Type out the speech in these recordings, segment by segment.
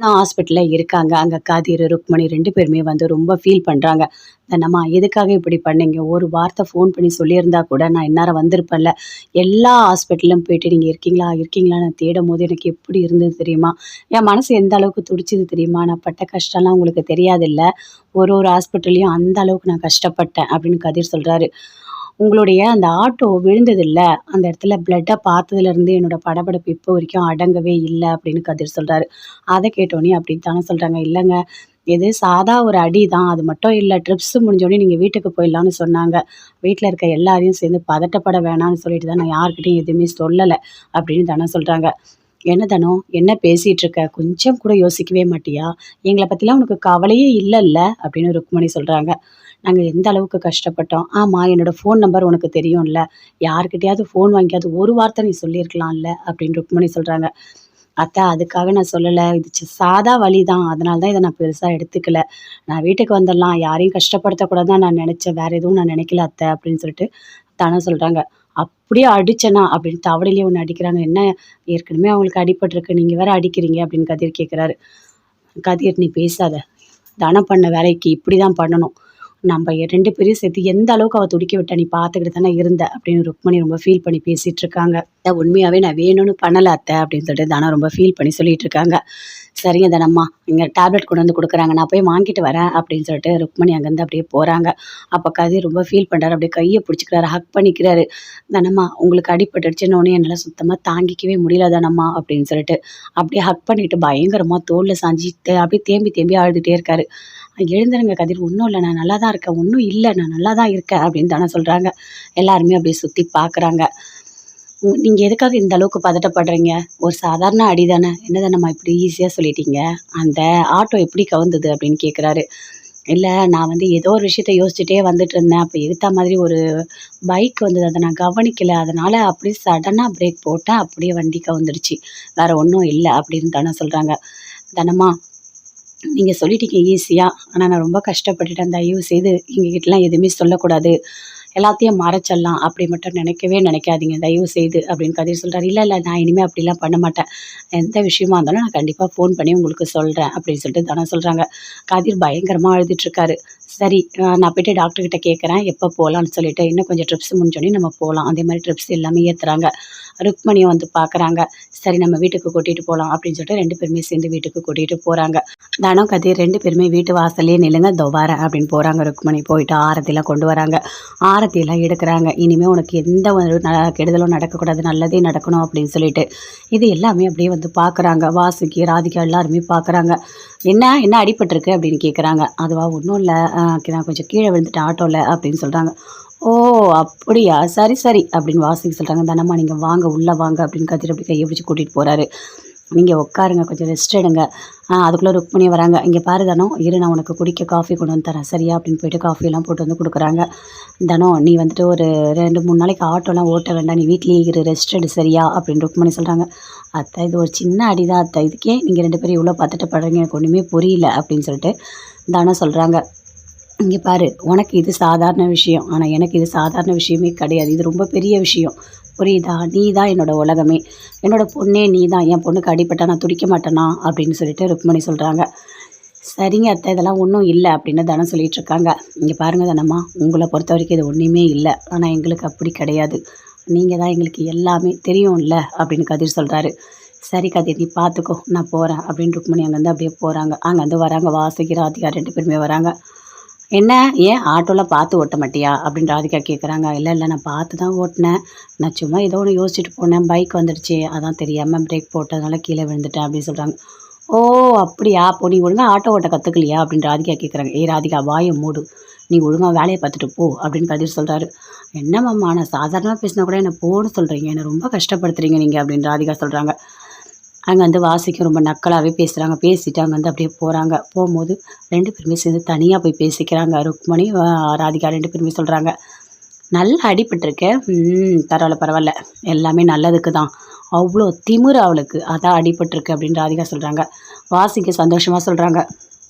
நான் ஹாஸ்பிட்டல்ல இருக்காங்க. அங்க கதிர், ருக்மணி 2 பேருமே வந்து ரொம்ப ஃபீல் பண்றாங்க. "தனம்மா எதுக்காக இப்படி பண்ணீங்க? ஒரு வார்த்தை ஃபோன் பண்ணி சொல்லியிருந்தா கூட நான் இந்நேரம் வந்திருப்பேன்ல. எல்லா ஹாஸ்பிட்டலும் போயிட்டு நீங்க இருக்கீங்களா? இருக்கீங்களான்னு தேடும்போது எனக்கு எப்படி இருந்தது தெரியுமா? என் மனசு எந்த அளவுக்கு துடிச்சது தெரியுமா? நான் பட்ட கஷ்டம்லாம் உங்களுக்கு தெரியாதுல்ல. ஒரு ஹாஸ்பிட்டல்லயும் அந்த அளவுக்கு நான் கஷ்டப்பட்டேன்." அப்படின்னு கதிர் சொல்றாரு. "உங்களுடைய அந்த ஆட்டோ விழுந்ததுல்ல, அந்த இடத்துல பிளட்ட பார்த்ததுலருந்து என்னோட படபடப்பு இப்போ வரைக்கும் அடங்கவே இல்ல." அப்படின்னு கதிர் சொல்றாரு. அத கேட்டோனே அப்படின்னு தானே சொல்றாங்க. "இல்லங்க, இது சாதா ஒரு அடி தான். அது மட்டும் இல்ல. ட்ரிப்ஸ் முடிஞ்சோனே நீங்க வீட்டுக்கு போயிடலான்னு சொன்னாங்க. வீட்ல இருக்க எல்லாரையும் சேர்ந்து பதட்டப்பட வேணான்னு சொல்லிட்டு தான் நான் யார்கிட்டயும் எதுவுமே சொல்லல." அப்படின்னு தானே சொல்றாங்க. "என்ன தனம், என்ன பேசிட்டு இருக்க? கொஞ்சம் கூட யோசிக்கவே மாட்டியா? எங்கள பத்திலாம் உனக்கு கவலையே இல்லல்ல?" அப்படின்னு ருக்மணி சொல்றாங்க. "நாங்க எந்த அளவுக்கு கஷ்டப்பட்டோம். ஆமா, என்னோட ஃபோன் நம்பர் உனக்கு தெரியும்ல. யார்கிட்டயாவது ஃபோன் வாங்கியாவது ஒரு வார்த்தை நீ சொல்லியிருக்கலாம்ல?" அப்படின்னு ருக்மணி சொல்றாங்க. "அத்தை, அதுக்காக நான் சொல்லல. இது சாதா வலி தான். அதனால தான் இத நான் பெருசா எடுத்துக்கல. நான் வீட்டுக்கு வந்துடலாம். யாரையும் கஷ்டப்படுத்தக்கூடாதுன்னு தான் நான் நெனச்சேன். வேற எதுவும் நான் நெனைக்கல அத்தை." அப்படின்னு சொல்லிட்டு தானே சொல்றாங்க. "அப்படியே அடிச்சேனா?" அப்படின்னு தவடையிலேயே ஒண்ணு அடிக்கிறாங்க. "என்ன, ஏற்கனவே அவங்களுக்கு அடிபட்டுருக்கு. நீங்க வேற அடிக்கிறீங்க?" அப்படின்னு கதிர் கேட்குறாரு. "கதிர், நீ பேசாத. தனம் பண்ண வேலைக்கு இப்படிதான் பண்ணணும். நம்ப 2 பேரையும் சேர்த்து எந்த அளவுக்கு அவ துடிக்க விட்டா நீ பார்த்துக்கிட்டு தானே இருந்த." அப்படின்னு ருக்மணி ரொம்ப ஃபீல் பண்ணி பேசிட்டு இருக்காங்க. உண்மையாவே நான் வேணும்னு பண்ணல அத்தை." அப்படின்னு சொல்லிட்டு தனம் ரொம்ப ஃபீல் பண்ணி சொல்லிட்டு இருக்காங்க. "சரிங்க தனம்மா, இங்க டேப்லெட் கொண்டு வந்து குடுக்குறாங்க. நான் போய் வாங்கிட்டு வரேன்." அப்படின்னு சொல்லிட்டு ருக்மணி அங்கருந்து அப்படியே போறாங்க. அப்ப கதிர் ரொம்ப ஃபீல் பண்றாரு. அப்படியே கைய புடிச்சுக்கிறாரு. ஹக் பண்ணிக்கிறாரு. "தனம்மா, உங்களுக்கு அடிபட்டுடுச்சுன்னோனே என்னால சுத்தமா தாங்கிக்கவே முடியல தனம்மா." அப்படின்னு சொல்லிட்டு அப்படியே ஹக் பண்ணிட்டு பயங்கரமா தோள்ல சாஞ்சுட்டு அப்படியே தேம்பி தேம்பி அழுதுட்டே இருக்காரு. "எழுந்துருங்க கதிர். ஒண்ணும் இல்ல. நான் நல்லா தான் இருக்கேன். ஒண்ணும் இல்ல. நான் நல்லா தான் இருக்கேன்." அப்படின்னு தானே சொல்றாங்க. எல்லாருமே அப்படியே சுத்தி பார்க்குறாங்க. "நீங்க எதுக்காக இந்த அளவுக்கு பதட்டப்படுறீங்க? ஒரு சாதாரண அடி தானே. என்ன தானம்மா இப்படி ஈஸியா சொல்லிட்டீங்க? அந்த ஆட்டோ எப்படி கவுந்தது?" அப்படின்னு கேட்குறாரு. "இல்ல, நான் வந்து ஏதோ ஒரு விஷயத்த யோசிச்சுட்டே வந்துட்டுருந்தேன். அப்ப எதுத்தா மாதிரி ஒரு பைக் வந்தது. அத நான் கவனிக்கல. அதனால அப்படியே சடனா பிரேக் போட்டேன். அப்படியே வண்டி கவுந்துருச்சு. வேற ஒண்ணும் இல்ல." அப்படின்னு தானே சொல்றாங்க. "தனம்மா, நீங்க சொல்லிட்டீங்க ஈஸியா. ஆனா நான் ரொம்ப கஷ்டப்பட்டுட்டேன். தயவு செய்து எங்ககிட்டலாம் எதுவுமே சொல்லக்கூடாது. எல்லாத்தையும் மறைச்சிடலாம். அப்படி மட்டும் நினைக்கவே நினைக்காதீங்க. தயவு செய்து." அப்படின்னு கதிர் சொல்றாரு. "இல்ல, இல்ல. நான் இனிமே அப்படிலாம் பண்ண மாட்டேன். எந்த விஷயமா இருந்தாலும் நான் கண்டிப்பா ஃபோன் பண்ணி உங்களுக்கு சொல்றேன்." அப்படின்னு சொல்லிட்டு தானே சொல்றாங்க. கதிர் பயங்கரமா அழுதுட்டுருக்காரு. "சரி, நான் போயிட்டு டாக்டர் கிட்ட கேட்குறேன். எப்போ போலான்னு சொல்லிட்டு. இன்னும் கொஞ்சம் ட்ரிப்ஸ் முடிஞ்சோனே நம்ம போலாம்." அதே மாரி ட்ரிப்ஸ் எல்லாமே ஏத்துறாங்க. ருக்மணியும் வந்து பார்க்குறாங்க. "சரி, நம்ம வீட்டுக்கு கூட்டிட்டு போலாம்." அப்படின்னு சொல்லிட்டு 2 பேருமே சேர்ந்து வீட்டுக்கு கூட்டிட்டு போறாங்க. தனம், கதிர் 2 பேருமே வீட்டு வாசல்லயே நில்லுங்க. "இதோ வரேன்." அப்படின்னு போறாங்க ருக்மணி. போயிட்டு ஆரத்திலாம் கொண்டு வராங்க. ஆரத்தியெல்லாம் எடுக்குறாங்க. "இனிமே உனக்கு எந்த ஒரு கெடுதலும் நடக்கக்கூடாது. நல்லதே நடக்கணும்." அப்படின்னு சொல்லிட்டு. இது எல்லாமே அப்படியே வந்து பார்க்குறாங்க. வாசுகி, ராதிகா எல்லாருமே பார்க்குறாங்க. "என்ன என்ன அடிபட்டுருக்கு?" அப்படின்னு கேட்குறாங்க. "அதுவா, ஒண்ணும் இல்ல. நான் கொஞ்சம் கீழ விழுந்துட்டேன் ஆட்டோல." அப்படின்னு சொல்றாங்க. "ஓ! அப்படியா? சரி, சரி." அப்படின்னு வாசுகி சொல்றாங்க. "தனம்மா, நீங்க வாங்க, உள்ள வாங்க." அப்படின்னு கதிர் அப்படி கைய பிடிச்சு கூட்டிட்டு போறாரு. "நீங்க உட்காருங்க. கொஞ்சம் ரெஸ்ட் எடுங்க." அதுக்குள்ள ருக்மிணி வராங்க. "இங்க பாரு தனம், இரு, நான் உனக்கு குடிக்க காஃபி கொண்டு வந்து தரேன். சரியா?" அப்படின்னு போயிட்டு காஃபியெல்லாம் போட்டு வந்து குடுக்குறாங்க. "தனம், நீ வந்துட்டு ஒரு 2, 3 நாளைக்கு ஆட்டோலாம் ஓட்ட வேண்டாம். நீ வீட்லயே இரு. ரெஸ்ட் எடு. சரியா?" அப்படின்னு ருக்மணி சொல்றாங்க. "அத்தை, இது ஒரு சின்ன அடிதான் அத்தை. இதுக்கே நீங்க 2 பேரும் இவ்ளோ பதட்டப்படுறீங்க? எனக்கு ஒண்ணுமே புரியல." அப்படின்னு சொல்லிட்டு தனம் சொல்றாங்க. "இங்க பாரு, உனக்கு இது சாதாரண விஷயம். ஆனா எனக்கு இது சாதாரண விஷயமே கிடையாது. இது ரொம்ப பெரிய விஷயம். புரியுதா? நீ தான் என்னோட உலகமே. என்னோட பொண்ணே நீ தான். என் பொண்ணுக்கு அடிபட்டா நான் துடிக்க மாட்டேனா?" அப்படின்னு சொல்லிட்டு ருக்மணி சொல்றாங்க. "சரிங்க அத்தை, இதெல்லாம் ஒண்ணும் இல்ல." அப்படின்னு தனம் சொல்லிட்டு இருக்காங்க. "இங்க பாருங்க தனம்மா, உங்கள பொறுத்தவரைக்கும் இது ஒண்ணுமே இல்ல. ஆனா எங்களுக்கு அப்படி கிடையாது. நீங்க தான் எங்களுக்கு எல்லாமே. தெரியும்ல." அப்படின்னு கதிர் சொல்றாரு. "சரி கதிர், நீ பார்த்துக்கோ. நான் போறேன்." அப்படின்னு ருக்மணி அங்கேருந்து அப்படியே போறாங்க. அங்கேருந்து வராங்க வாசுகி, ராதிகா 2 பேருமே வராங்க. "என்ன, ஏன் ஆட்டோலாம் பார்த்து ஓட்ட மாட்டியா?" அப்படின்னு ராதிகா கேட்குறாங்க. "இல்ல, இல்ல. நான் பார்த்து தான் ஓட்டுனேன். நான் சும்மா ஏதோ ஒண்ணு யோசிச்சுட்டு போனேன். பைக் வந்துடுச்சு. அதான் தெரியாம பிரேக் போட்டதுனால கீழ விழுந்துட்டேன்." அப்படின்னு சொல்றாங்க. "ஓ! அப்படியா? அப்போ நீ ஒழுங்கா ஆட்டோ ஓட்ட கத்துக்கலையா?" அப்படின்னு ராதிகா கேட்குறாங்க. "ஏய் ராதிகா, வாய மூடு. நீ ஒழுங்கா வேலைய பார்த்துட்டு போ." அப்படின்னு கதிர் சொல்றாரு. "என்ன மாமா, நான் சாதாரணமா பேசினா கூட என்ன போன்னு சொல்றீங்க. என்ன ரொம்ப கஷ்டப்படுத்துறீங்க நீங்க." அப்படின்னு ராதிகா சொல்றாங்க. அங்க வந்து வாசிக்கும் ரொம்ப நக்கலாவே பேசுறாங்க. பேசிட்டு அங்கருந்து அப்படியே போறாங்க. போம்போது 2 பேருமே சேர்ந்து தனியா போய் பேசிக்கிறாங்க. ருக்மணி, ராதிகா 2 பேருமே சொல்றாங்க. "நல்லா அடிபட்டுருக்கே. பரவால்ல, பரவால்ல. எல்லாமே நல்லதுக்கு தான். அவ்ளோ திமிரு அவளுக்கு. அதான் அடிபட்டுருக்கு." அப்படின்னு ராதிகா சொல்றாங்க. வாசிக்கு சந்தோஷமா சொல்றாங்க.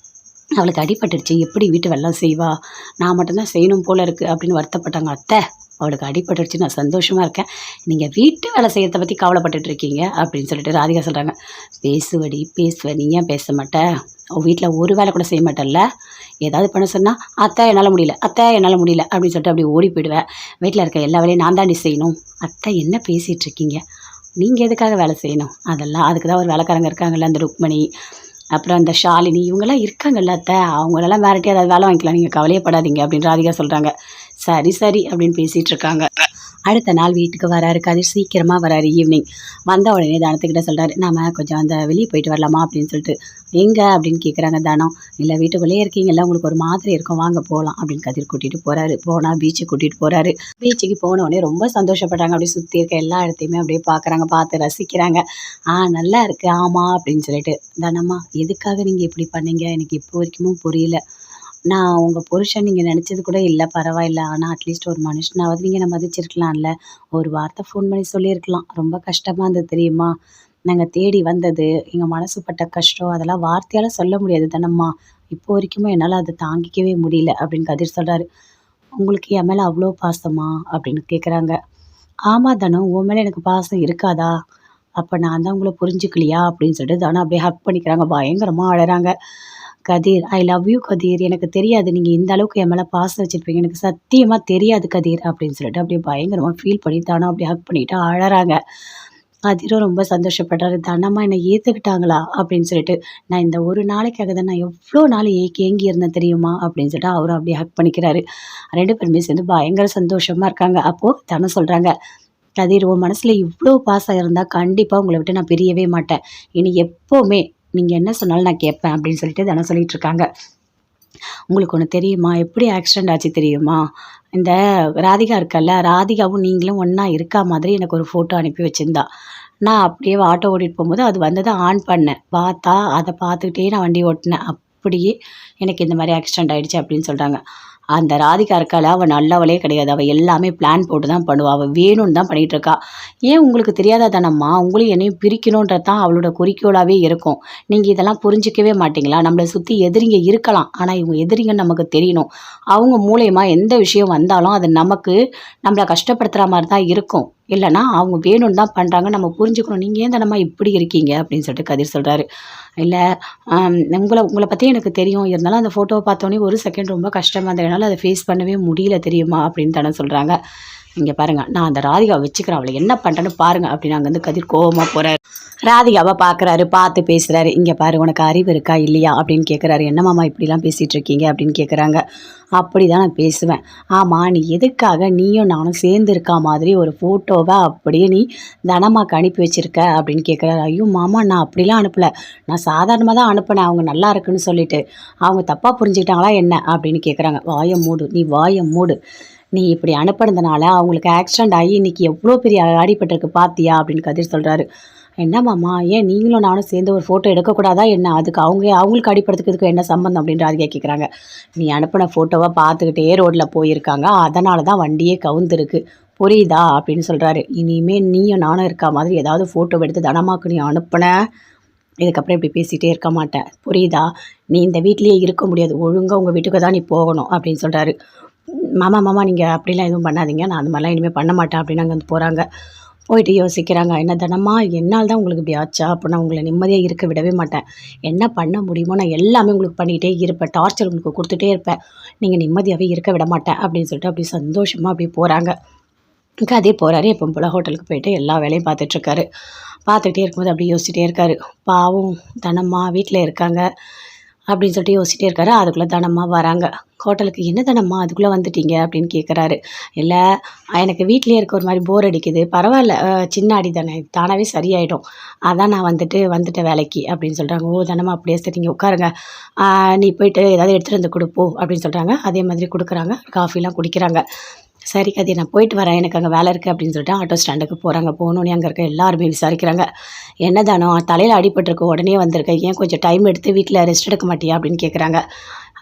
"அவளுக்கு அடிபட்டுருச்சு. எப்படி வீட்டு வேலைலாம் செய்வா? நான் மட்டும் தான் செய்யணும் போல இருக்கு." அப்படின்னு வருத்தப்பட்டாங்க. "அத்தை, அவளுக்கு அடிபட்டுருச்சு, நான் சந்தோஷமாக இருக்கேன். நீங்கள் வீட்டு வேலை செய்யறத பற்றி கவலைப்பட்டுட்டு இருக்கீங்க அப்படின்னு சொல்லிட்டு ராதிகா சொல்கிறாங்க. பேசுவடி பேசுவ, நீ ஏன் பேச மாட்ட? அவள் வீட்டில் ஒரு வேலை கூட செய்ய மாட்டல்ல. ஏதாவது பண்ண சொன்னால் அத்தை என்னால் முடியல, அத்தை என்னால் முடியல அப்படின்னு சொல்லிட்டு அப்படி ஓடி போயிடுவேன். வீட்டில் இருக்க எல்லா வேலையும் நான் தாண்டி செய்யணும். அத்தை என்ன பேசிகிட்டு இருக்கீங்க? நீங்கள் எதுக்காக வேலை செய்யணும்? அதெல்லாம் அதுக்கு தான் ஒரு வேலைக்காரங்க இருக்காங்கல்ல, அந்த ருக்மணி, அப்புறம் அந்த ஷாலினி, இவங்கெல்லாம் இருக்காங்கல்ல அத்தை, அவங்களெல்லாம் வேறட்டி ஏதாவது வேலை வாங்கிக்கலாம், நீங்கள் கவலையப்படாதீங்க அப்படின்னு ராதிகா சொல்கிறாங்க. சரி சரி அப்படின்னு பேசிகிட்டு இருக்காங்க. அடுத்த நாள் வீட்டுக்கு வராரு கதிர், சீக்கிரமாக வராரு ஈவினிங். வந்த உடனே தனத்துக்கிட்ட சொல்கிறாரு, நாம கொஞ்சம் அந்த வெளியே போயிட்டு வரலாமா அப்படின்னு சொல்லிட்டு. எங்கே அப்படின்னு கேட்குறாங்க தனம். இல்லை வீட்டுக்குள்ளேயே இருக்கீங்கல்ல, உங்களுக்கு ஒரு மாதிரி இருக்கும், வாங்க போகலாம் அப்படின்னு கதிர் கூட்டிகிட்டு போகிறாரு. போனால் பீச்சுக்கு கூட்டிகிட்டு போகிறாரு. பீச்சுக்கு போன உடனே ரொம்ப சந்தோஷப்படுறாங்க. அப்படியே சுற்றி இருக்க எல்லா இடத்தையுமே அப்படியே பார்க்குறாங்க, பார்த்து ரசிக்கிறாங்க. நல்லா இருக்குது ஆமாம் அப்படின்னு சொல்லிட்டு. தனம்மா எதுக்காக நீங்கள் இப்படி பண்ணீங்க எனக்கு இப்போ வரைக்கும் புரியல. நான் உங்கள் புருஷன் நீங்கள் நினச்சது கூட இல்லை, பரவாயில்ல. ஆனால் அட்லீஸ்ட் ஒரு மனுஷனாவது நீங்கள் நம்ம மதிச்சிருக்கலாம்ல. ஒரு வார்த்தை ஃபோன் பண்ணி சொல்லியிருக்கலாம். ரொம்ப கஷ்டமாக இருந்தது தெரியுமா? நாங்கள் தேடி வந்தது, எங்கள் மனசு பட்ட கஷ்டம் அதெல்லாம் வார்த்தையால் சொல்ல முடியாது தானம்மா. இப்போ வரைக்குமே என்னால் அதை தாங்கிக்கவே முடியல அப்படின்னு கதிர் சொல்கிறாரு. உங்களுக்கு என் மேலே அவ்வளோ பாசமா அப்படின்னு கேட்குறாங்க. ஆமாம் தனம், உன் மேலே எனக்கு பாசம் இருக்காதா? அப்போ நான் தான் உங்களை புரிஞ்சுக்கலையா அப்படின்னு சொல்லிட்டு தனம் அப்படியே ஹக் பண்ணிக்கிறாங்க, பயங்கரமாக அழறாங்க. கதிர், ஐ லவ் யூ கதிர், எனக்கு தெரியாது நீங்கள் இந்த அளவுக்கு என் மேலே பாசம் வச்சுருப்பீங்க, எனக்கு சத்தியமாக தெரியாது கதிர் அப்படின்னு சொல்லிட்டு அப்படியே பயங்கரமாக ஃபீல் பண்ணி தானே அப்படியே ஹக் பண்ணிவிட்டு அழறாங்க. கதிரும் ரொம்ப சந்தோஷப்படுறாரு. தனமாக என்னை ஏற்றுக்கிட்டாங்களா அப்படின்னு சொல்லிட்டு. நான் இந்த ஒரு நாளைக்காக தான் நான் எவ்வளோ நாள் ஏங்கி இருந்தேன் தெரியுமா அப்படின்னு சொல்லிட்டு அவரும் அப்படியே ஹக் பண்ணிக்கிறாரு. 2 பேருமே சேர்ந்து பயங்கர சந்தோஷமாக இருக்காங்க. அப்போது தனம் சொல்கிறாங்க, கதிர் உன் மனசில் இவ்வளோ பாசம் இருந்தால் கண்டிப்பாக உங்களை விட்டு நான் பிரியவே மாட்டேன். இனி எப்போவுமே நீங்கள் என்ன சொன்னாலும் நான் கேட்பேன் அப்படின்னு சொல்லிட்டு தானே சொல்லிட்டு இருக்காங்க. உங்களுக்கு ஒன்று தெரியுமா? எப்படி ஆக்சிடெண்ட் ஆச்சு தெரியுமா? இந்த ராதிகா இருக்கல்ல, ராதிகாவும் நீங்களும் ஒன்றா இருக்கா மாதிரி எனக்கு ஒரு ஃபோட்டோ அனுப்பி வச்சுருந்தா. நான் அப்படியே ஆட்டோ ஓட்டிகிட்டு போகும்போது அது வந்ததை ஆன் பண்ணேன். பார்த்தா அதை பார்த்துக்கிட்டே நான் வண்டி ஓட்டினேன். அப்படியே எனக்கு இந்த மாதிரி ஆக்சிடெண்ட் ஆகிடுச்சு அப்படின்னு சொல்கிறாங்க. அந்த ராதிகா இருக்காள, அவள் நல்லவளே கிடையாது. அவள் எல்லாமே பிளான் போட்டு தான் பண்ணுவாள். அவள் வேணும்னு தான் பண்ணிகிட்டு இருக்கா. ஏன் உங்களுக்கு தெரியாதா தானம்மா? உங்களையும் என்னையும் பிரிக்கணுன்றது தான் அவளோட குறிக்கோளாகவே இருக்கும். நீங்கள் இதெல்லாம் புரிஞ்சிக்கவே மாட்டிங்களா? நம்மளை சுற்றி எதிரிங்க இருக்கலாம், ஆனால் இவங்க எதிரிங்கன்னு நமக்கு தெரியணும். அவங்க மூலயமா எந்த விஷயம் வந்தாலும் அது நம்மளை கஷ்டப்படுத்துகிற மாதிரி தான் இருக்கும். இல்லைனா அவங்க வேணும்னு தான் பண்ணுறாங்க, நம்ம புரிஞ்சுக்கணும். நீங்கள் ஏன் தானம்மா இப்படி இருக்கீங்க அப்படின்னு சொல்லிட்டு கதிர் சொல்கிறாரு. இல்லை உங்களை பற்றி எனக்கு தெரியும், இருந்தாலும் அந்த ஃபோட்டோவை பார்த்தோன்னே ஒரு செகண்ட் ரொம்ப கஷ்டமாக இருந்தது, என்னால் அதை ஃபேஸ் பண்ணவே முடியல தெரியுமா அப்படின்னு தானே சொல்கிறாங்க. இங்கே பாருங்கள், நான் அந்த ராதிகாவை வச்சுக்கிறேன், அவளை என்ன பண்ணுறேன்னு பாருங்கள் அப்படின்னு அங்கேருந்து கதிர் கோவமாக போகிறாரு. ராதிகாவை பார்க்குறாரு, பார்த்து பேசுகிறாரு. இங்கே பாரு, உனக்கு அறிவு இருக்கா இல்லையா அப்படின்னு கேட்குறாரு. என்னமாம்மா இப்படிலாம் பேசிகிட்டு இருக்கீங்க அப்படின்னு கேட்குறாங்க. அப்படி தான் நான் பேசுவேன். ஆமாம், நீ எதுக்காக நீயும் நானும் சேர்ந்து இருக்கா மாதிரி ஒரு ஃபோட்டோவை அப்படியே நீ தனமாக்கு அனுப்பி வச்சுருக்க அப்படின்னு கேட்குறாரு. ஐயோ மாமா, நான் அப்படிலாம் அனுப்பலை, நான் சாதாரணமாக தான் அனுப்பினேன், அவங்க நல்லா இருக்குன்னு சொல்லிட்டு. அவங்க தப்பாக புரிஞ்சுக்கிட்டாங்களா என்ன அப்படின்னு கேட்குறாங்க. வாயை மூடு, நீ வாயை மூடு. நீ இப்படி அனுப்புனதுனால அவங்களுக்கு ஆக்சிடெண்ட் ஆகி இன்றைக்கி எவ்வளோ பெரிய அடிபட்டிருக்கு பார்த்தியா அப்படின்னு கதிர் சொல்கிறாரு. என்ன மாமா, ஏன் நீங்களும் நானும் சேர்ந்து ஒரு ஃபோட்டோ எடுக்கக்கூடாதா என்ன? அதுக்கு அவங்களுக்கு அடிப்படுறதுக்கு என்ன சம்பந்தம் அப்படின்னு ராதிகா கேட்குறாங்க. நீ அனுப்பின ஃபோட்டோவை பார்த்துக்கிட்டே ரோட்டில் போயிருக்காங்க, அதனால தான் வண்டியே கவுந்துருக்கு, புரியுதா அப்படின்னு சொல்கிறாரு. இனிமேல் நீயும் நானும் இருக்கா மாதிரி ஏதாவது ஃபோட்டோ எடுத்து தனமாக்கு நீ அனுப்புன, இதுக்கப்புறம் இப்படி பேசிகிட்டே இருக்க மாட்டேன், புரியுதா? நீ இந்த வீட்லேயே இருக்க முடியாது, ஒழுங்காக உங்கள் வீட்டுக்கு தான் நீ போகணும் அப்படின்னு சொல்கிறாரு. மாமா நீங்கள் அப்படிலாம் எதுவும் பண்ணாதீங்க, நான் அந்த மாதிரிலாம் இனிமேல் பண்ண மாட்டேன் அப்படின்னு அங்கே வந்து போகிறாங்க. போயிட்டு யோசிக்கிறாங்க, என்ன தனமா என்னால் தான் உங்களுக்கு இப்படி ஆச்சா? அப்போ நான் உங்களை நிம்மதியாக இருக்க விடவே மாட்டேன். என்ன பண்ண முடியுமோ நான் எல்லாமே உங்களுக்கு பண்ணிகிட்டே இருப்பேன், டார்ச்சர் உங்களுக்கு கொடுத்துட்டே இருப்பேன், நீங்கள் நிம்மதியாகவே இருக்க விட மாட்டேன் அப்படின்னு சொல்லிட்டு அப்படி சந்தோஷமாக அப்படி போகிறாங்க. அதே போகிறாரு, எப்போ போல் ஹோட்டலுக்கு போயிட்டு எல்லா வேலையும் பார்த்துட்ருக்காரு. பார்த்துக்கிட்டே இருக்கும்போது அப்படி யோசிச்சுட்டே இருக்காரு. பாவம் தனம்மா வீட்டில் இருக்காங்க அப்படின்னு சொல்லிட்டு யோசிச்சுட்டே இருக்காரு. அதுக்குள்ளே தனம்மா வராங்க ஹோட்டலுக்கு. என்ன தனம்மா அதுக்குள்ளே வந்துட்டீங்க அப்படின்னு கேட்குறாரு. இல்லை, எனக்கு வீட்லேயே இருக்க ஒரு மாதிரி போர் அடிக்குது, பரவாயில்ல, சின்ன அடி தானே, தானாகவே சரியாயிடும், அதான் நான் வந்துட்டேன் வேலைக்கு அப்படின்னு சொல்கிறாங்க. ஓ தனம்மா, அப்படியே சரி நீங்கள் உட்காருங்க, நீ போயிட்டு ஏதாவது எடுத்துகிட்டு வந்து கொடுப்போ அப்படின்னு சொல்கிறாங்க. அதே மாதிரி கொடுக்குறாங்க, காஃபிலாம் குடிக்கிறாங்க. சரி கதி, நான் போயிட்டு வரேன், எனக்கு அங்கே வேலை இருக்குது அப்படின்னு சொல்லிட்டு ஆட்டோ ஸ்டாண்டுக்கு போகிறாங்க. போகணுன்னே அங்கே இருக்க எல்லாருமே விசாரிக்கிறாங்க. என்ன தானோ தலையில் அடிபட்டிருக்கு, உடனே வந்திருக்க, ஏன் கொஞ்சம் டைம் எடுத்து வீட்டில் ரெஸ்ட் எடுக்க மாட்டியா அப்படின்னு கேட்குறாங்க.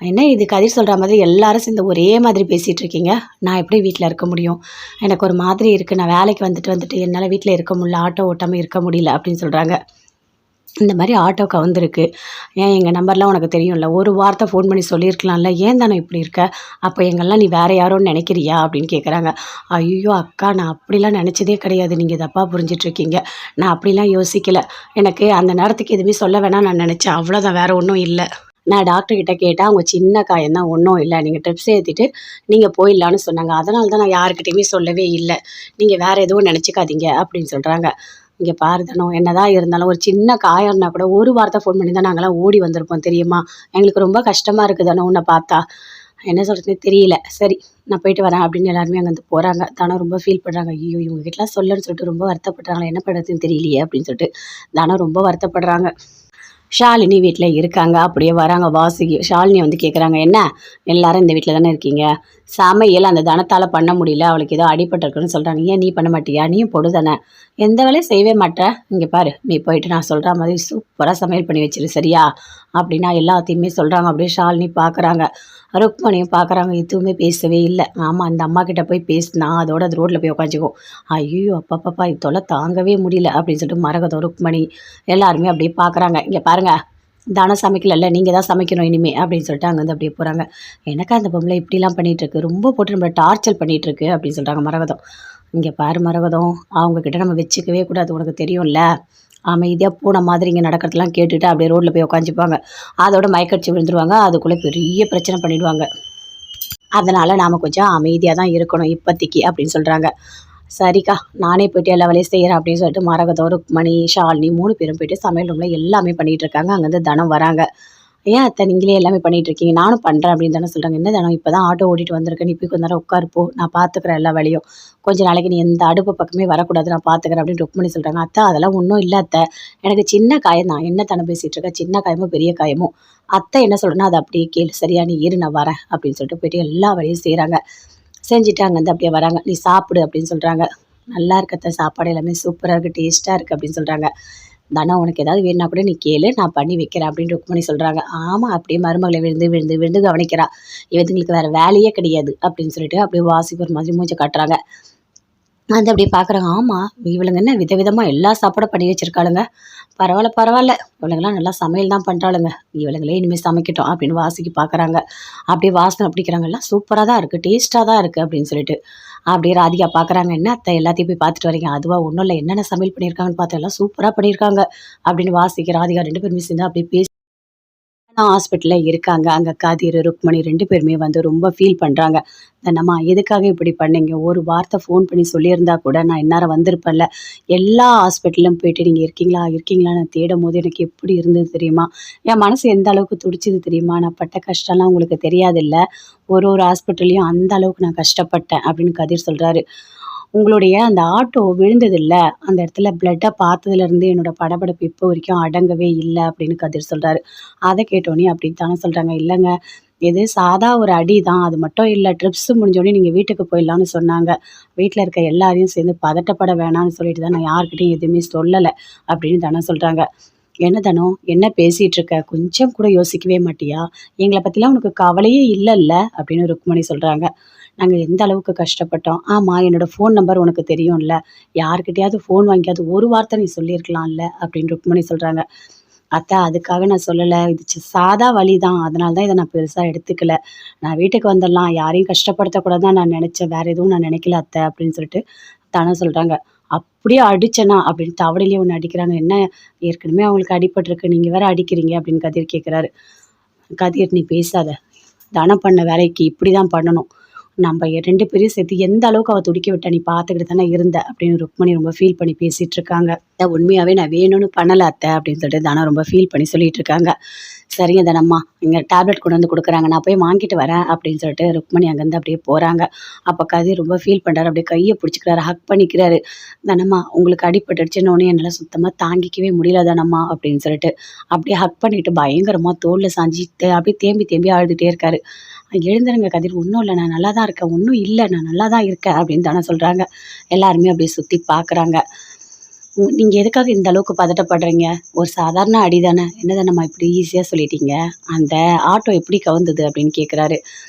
என்ன இது கதிர் சொல்கிற மாதிரி எல்லாரும் சேர்ந்து ஒரே மாதிரி பேசிகிட்டு இருக்கீங்க, நான் எப்படி வீட்டில் இருக்க முடியும், எனக்கு ஒரு மாதிரி இருக்குது, நான் வேலைக்கு வந்துட்டு என்னால் வீட்டில் இருக்க முடியல, ஆட்டோ ஓட்டாமல் இருக்க முடியல அப்படின்னு சொல்கிறாங்க. இந்த மாதிரி ஆட்டோ கவுந்திருக்கு. ஏன் எங்கள் நம்பர்லாம் உனக்கு தெரியும்ல. ஒரு வார்த்தை ஃபோன் பண்ணி சொல்லியிருக்கலாம்ல. ஏன் தானே இப்படி இருக்க? அப்போ எங்கள்லாம் நீ வேற யாரோன்னு நினைக்கிறியா? அப்படின்னு கேட்குறாங்க. ஐயோ அக்கா, நான் அப்படிலாம் நினச்சதே கிடையாது. நீங்கள் தப்பாக புரிஞ்சிட்ருக்கீங்க. நான் அப்படிலாம் யோசிக்கல. எனக்கு அந்த நேரத்துக்கு எதுவுமே சொல்ல வேணாம் நான் நினச்சேன். அவ்வளோதான், வேற ஒன்றும் இல்லை. நான் டாக்டர்கிட்ட கேட்டேன். அவங்க சின்ன காயம் தான், ஒன்றும் இல்லை. நீங்கள் ட்ரிப்ஸ் ஏற்றிட்டு நீங்கள் போயிடலான்னு சொன்னாங்க. அதனால தான் நான் யாருக்கிட்டேயுமே சொல்லவே இல்லை. நீங்கள் வேறு எதுவும் நினச்சிக்காதீங்க அப்படின்னு சொல்கிறாங்க. இங்கே பாரு தனோ, என்னதான் இருந்தாலும் ஒரு சின்ன காயம்னா கூட ஒரு வார்த்தை ஃபோன் பண்ணி தான் நாங்கள்லாம் ஓடி வந்திருப்போம் தெரியுமா? எங்களுக்கு ரொம்ப கஷ்டமாக இருக்குது தனோ உன்னை பார்த்தா. என்ன சொல்கிறதுனே தெரியல. சரி, நான் போயிட்டு வரேன் அப்படின்னு எல்லாருமே அங்கேருந்து போகிறாங்க. தனம் ரொம்ப ஃபீல் பண்ணுறாங்க. ஐயோ, இவங்க கிட்டலாம் சொல்லன்னு சொல்லிட்டு ரொம்ப வருத்தப்படுறாங்களா, என்ன பண்ணுறதுன்னு தெரியலையே அப்படின்னு சொல்லிட்டு தனம் ரொம்ப வருத்தப்படுறாங்க. ஷாலினி வீட்டில் இருக்காங்க. அப்படியே வராங்க வாசுகி. ஷாலினி வந்து கேட்குறாங்க, என்ன எல்லாரும் இந்த வீட்டில் தானே இருக்கீங்க? சமையல் அந்த தனத்தால் பண்ண முடியல, அவளுக்கு ஏதோ அடிபட்டிருக்குன்னு சொல்கிறாங்க. ஏன் நீ பண்ண மாட்டியா? நீயும் பொடு தானே, எந்த வேலையும் செய்யவே மாட்டே. இங்கே பாரு, நீ போயிட்டு நான் சொல்கிற மாதிரி சூப்பராக சமையல் பண்ணி வச்சிரு சரியா அப்படின்னா எல்லாத்தையுமே சொல்கிறாங்க. அப்படியே ஷாலினி பார்க்குறாங்க, ருக்மணியும் பார்க்குறாங்க. எதுவுமே பேசவே இல்லை. ஆமாம், அந்த அம்மா கிட்ட போய் பேசினா அதோட அது ரோட்டில் போய் உட்காந்துக்கும். ஐயோ அப்பப்பப்பா, இது தொலை தாங்கவே முடியல அப்படின்னு சொல்லிட்டு மரகதம், ருக்மணி எல்லாருமே அப்படியே பார்க்குறாங்க. இங்கே பாருங்க, தானம் சமைக்கலல்ல, நீங்கள் தான் சமைக்கணும் இனிமே அப்படின்னு சொல்லிட்டு அங்கேருந்து அப்படியே போகிறாங்க. எனக்கு அந்த பொம்பளை இப்படிலாம் பண்ணிகிட்ருக்கு, ரொம்ப போட்டு நம்மளை டார்ச்சர் பண்ணிகிட்ருக்கு அப்படின்னு சொல்கிறாங்க மரகதம். இங்கே பாரு மரகதம், அவங்கக்கிட்ட நம்ம வச்சுக்கவே கூடாது, உனக்கு தெரியும்ல. அமைதியாக பூனை மாதிரி இங்கே நடக்கிறதெல்லாம் கேட்டுட்டு அப்படியே ரோட்டில் போய் உட்காந்துப்பாங்க. அதோட மயக்கடிச்சு விழுந்துருவாங்க. அதுக்குள்ளே பெரிய பிரச்சனை பண்ணிடுவாங்க. அதனால் நாம் கொஞ்சம் அமைதியாக தான் இருக்கணும் இப்போதைக்கு அப்படின்னு சொல்கிறாங்க. சரிக்கா, நானே போய்ட்டு எல்லா வேலையும் செய்கிறேன் அப்படின்னு சொல்லிட்டு மரகதம், ருக்மணி, ஷாலினி 3 பேரும் போய்ட்டு சமையல் ரூமில் எல்லாமே பண்ணிகிட்டு இருக்காங்க. அங்கேருந்து தனம் வராங்க. ஏன் அத்தை நீங்களே எல்லாமே பண்ணிகிட்டு இருக்கீங்க? நானும் பண்ணுறேன் அப்படின்னு தானே சொல்கிறாங்க. என்ன தனம், இப்போ தான் ஆட்டோ ஓட்டிகிட்டு வந்திருக்கேன், நீ போய் கொஞ்ச நேரம் உட்காருப்போ, நான் பார்த்துக்கிறேன் எல்லா வேலையும். கொஞ்சம் நாளைக்கு நீ எந்த அடுப்பு பக்கமே வரக்கூடாது, நான் பார்த்துக்கிறேன் அப்படின்னு ருக்மணி சொல்கிறாங்க. அத்தை அதெல்லாம் ஒன்றும் இல்லை அத்தை, எனக்கு சின்ன காயம் தான். என்ன தனம் பேசிகிட்டு இருக்க? சின்ன காயமோ பெரிய காயமோ அத்தை என்ன சொல்கிறேன்னா அதை அப்படியே கேளு சரியா, நீ இரு நான் வரேன் அப்படின்னு சொல்லிட்டு போயிட்டு எல்லா வேலையும் செய்கிறாங்க. செஞ்சுட்டு அங்கேருந்து அப்படியே வராங்க. நீ சாப்பிடு அப்படின்னு சொல்கிறாங்க. நல்லா இருக்கத்த, சாப்பாடு எல்லாமே சூப்பராக இருக்குது, டேஸ்ட்டாக இருக்குது அப்படின்னு சொல்கிறாங்க. தானே உனக்கு ஏதாவது வேணுன்னா கூட நீ கேளு, நான் பண்ணி வைக்கிறேன் அப்படின்னு ருக்மணி சொல்கிறாங்க. ஆமாம், அப்படியே மருமகளை விழுந்து விழுந்து விழுந்து கவனிக்கிறா. இவங்களுக்கு வேறு வேலையே கிடையாது அப்படின்னு சொல்லிட்டு அப்படியே வாசிக்கு ஒரு மாதிரி மூஞ்ச காட்டுறாங்க. வந்து அப்படியே பார்க்குறாங்க. ஆமாம், இவளுங்க என்ன விதவிதமாக எல்லா சாப்பாடும் பண்ணி வச்சுருக்காளுங்க. பரவாயில்ல பரவாயில்ல, இவளுங்கெல்லாம் நல்லா சமையல் தான் பண்ணுறாளுங்க. இவளுங்களே இனிமேல் சமைக்கட்டும் அப்படின்னு வாசிக்கு பார்க்குறாங்க. அப்படியே வாசனை பிடிக்கிறாங்க. எல்லாம் சூப்பராக தான் இருக்குது, டேஸ்ட்டாக தான் இருக்குது அப்படின்னு சொல்லிட்டு அப்படியே ராதிகா பார்க்குறாங்க. என்ன அத்தை எல்லாத்தையும் போய் பார்த்துட்டு வரீங்க? அதுவாக ஒன்றும் இல்லை, என்னென்ன சமையல் பண்ணியிருக்காங்கன்னு பார்த்தா எல்லாம் சூப்பராக பண்ணியிருக்காங்க அப்படின்னு வாசிக்கு ராதிகா 2 பேருமே சேர்ந்து அப்படியே பேசி ஹாஸ்பிட்டலில் இருக்காங்க. அங்கே கதிர், ருக்மணி 2 பேருமே வந்து ரொம்ப ஃபீல் பண்ணுறாங்க. "தனம்மா எதுக்காக இப்படி பண்ணீங்க? ஒரு வார்த்தை ஃபோன் பண்ணி சொல்லியிருந்தா கூட நான் இந்நேரம் வந்திருப்பேன்ல. எல்லா ஹாஸ்பிட்டலும் போயிட்டு நீங்கள் இருக்கீங்களா இருக்கீங்களான்னு தேடும்போது எனக்கு எப்படி இருந்தது தெரியுமா? என் மனசு எந்த அளவுக்கு துடிச்சது தெரியுமா? நான் பட்ட கஷ்டம்லாம் உங்களுக்கு தெரியாதுல்ல. ஒரு ஹாஸ்பிட்டல்லையும் அந்த அளவுக்கு நான் கஷ்டப்பட்டேன்" அப்படின்னு கதிர் சொல்கிறாரு. "உங்களுடைய அந்த ஆட்டோ விழுந்ததில்ல, அந்த இடத்துல பிளட்ட பார்த்ததுலேருந்து என்னோட படபடப்பு இப்போ வரைக்கும் அடங்கவே இல்ல" அப்படின்னு கதிர் சொல்றாரு. அத கேட்டோனே அப்படின்னு தானே சொல்றாங்க. "இல்லங்க, இது சாதா ஒரு அடி தான். அது மட்டும் இல்ல. ட்ரிப்ஸ் முடிஞ்சோனே நீங்க வீட்டுக்கு போயிடலான்னு சொன்னாங்க. வீட்ல இருக்க எல்லாரையும் சேர்ந்து பதட்டப்பட வேணாம்னு சொல்லிட்டு தான் நான் யார்கிட்டயும் எதுவுமே சொல்லல" அப்படின்னு தானே சொல்றாங்க. "என்ன தனம், என்ன பேசிட்டு இருக்க? கொஞ்சம் கூட யோசிக்கவே மாட்டியா? எங்கள பத்திலாம் உனக்கு கவலையே இல்லல்ல" அப்படின்னு ருக்மணி சொல்றாங்க. "நாங்க எந்த அளவுக்கு கஷ்டப்பட்டோம். ஆமா, என்னோட ஃபோன் நம்பர் உனக்கு தெரியும்ல. யார்கிட்டயாவது ஃபோன் வாங்கியாவது ஒரு வார்த்தை நீ சொல்லியிருக்கலாம்ல" அப்படின்னு ருக்மணி சொல்றாங்க. "அத்தை அதுக்காக நான் சொல்லல. இது சாதா வலி தான். அதனால தான் இத நான் பெருசா எடுத்துக்கல. நான் வீட்டுக்கு வந்துடலாம், யாரையும் கஷ்டப்படுத்தக்கூடாதுன்னு தான் நான் நெனச்சேன். வேற எதுவும் நான் நெனைக்கல அத்தை" அப்படின்னு சொல்லிட்டு தனம் சொல்றாங்க. "அப்படியே அடிச்சேனா?" அப்படின்னு தவடையிலேயே ஒண்ணு அடிக்கிறாங்க. "என்ன, ஏற்கனவே அவங்களுக்கு அடிபட்டுருக்கு, நீங்க வேற அடிக்கிறீங்க" அப்படின்னு கதிர் கேட்குறாரு. "கதிர் நீ பேசாத. தனம் பண்ண வேலைக்கு இப்படி தான் பண்ணணும். நம்ம 2 பேரையும் சேர்த்து எந்த அளவுக்கு அவ துடிக்க விட்டா நீ பார்த்துக்கிட்டு தானே இருந்த" அப்படின்னு ருக்மணி ரொம்ப ஃபீல் பண்ணி பேசிட்டு இருக்காங்க. "உண்மையாவே நான் வேணும்னு பண்ணல அத்தை" அப்படின்னு சொல்லிட்டு தனம் ரொம்ப ஃபீல் பண்ணி சொல்லிட்டு இருக்காங்க. "சரிங்க தனம்மா, இங்க டேப்லெட் கொண்டு வந்து குடுக்குறாங்க. நான் போய் வாங்கிட்டு வரேன்" அப்படின்னு சொல்லிட்டு ருக்மணி அங்கேருந்து அப்படியே போறாங்க. அப்ப கதிர் ரொம்ப ஃபீல் பண்றாரு. அப்படியே கைய பிடிச்சுக்கிறாரு, ஹக் பண்ணிக்கிறாரு. "தனம்மா, உங்களுக்கு அடிபட்டுடுச்சுன்னோனே என்னால சுத்தமா தாங்கிக்கவே முடியல தனம்மா" அப்படின்னு சொல்லிட்டு அப்படியே ஹக் பண்ணிட்டு பயங்கரமா தோள்ல சாஞ்சிட்டு அப்படியே தேம்பி தேம்பி அழுதுட்டே இருக்காரு. "எழுந்திருங்க கதிர், ஒண்ணும் இல்ல, நான் நல்லா தான் இருக்கேன். ஒண்ணும் இல்ல, நான் நல்லா தான் இருக்கேன்" அப்படின்னு தானே சொல்றாங்க. எல்லாருமே அப்படியே சுத்தி பார்க்குறாங்க. "நீங்க எதுக்காக இந்த அளவுக்கு பதட்டப்படுறீங்க? ஒரு சாதாரண அடி தானே. என்ன தானம்மா இப்படி ஈஸியா சொல்லிட்டீங்க? அந்த ஆட்டோ எப்படி கவுந்தது?" அப்படின்னு கேட்குறாரு.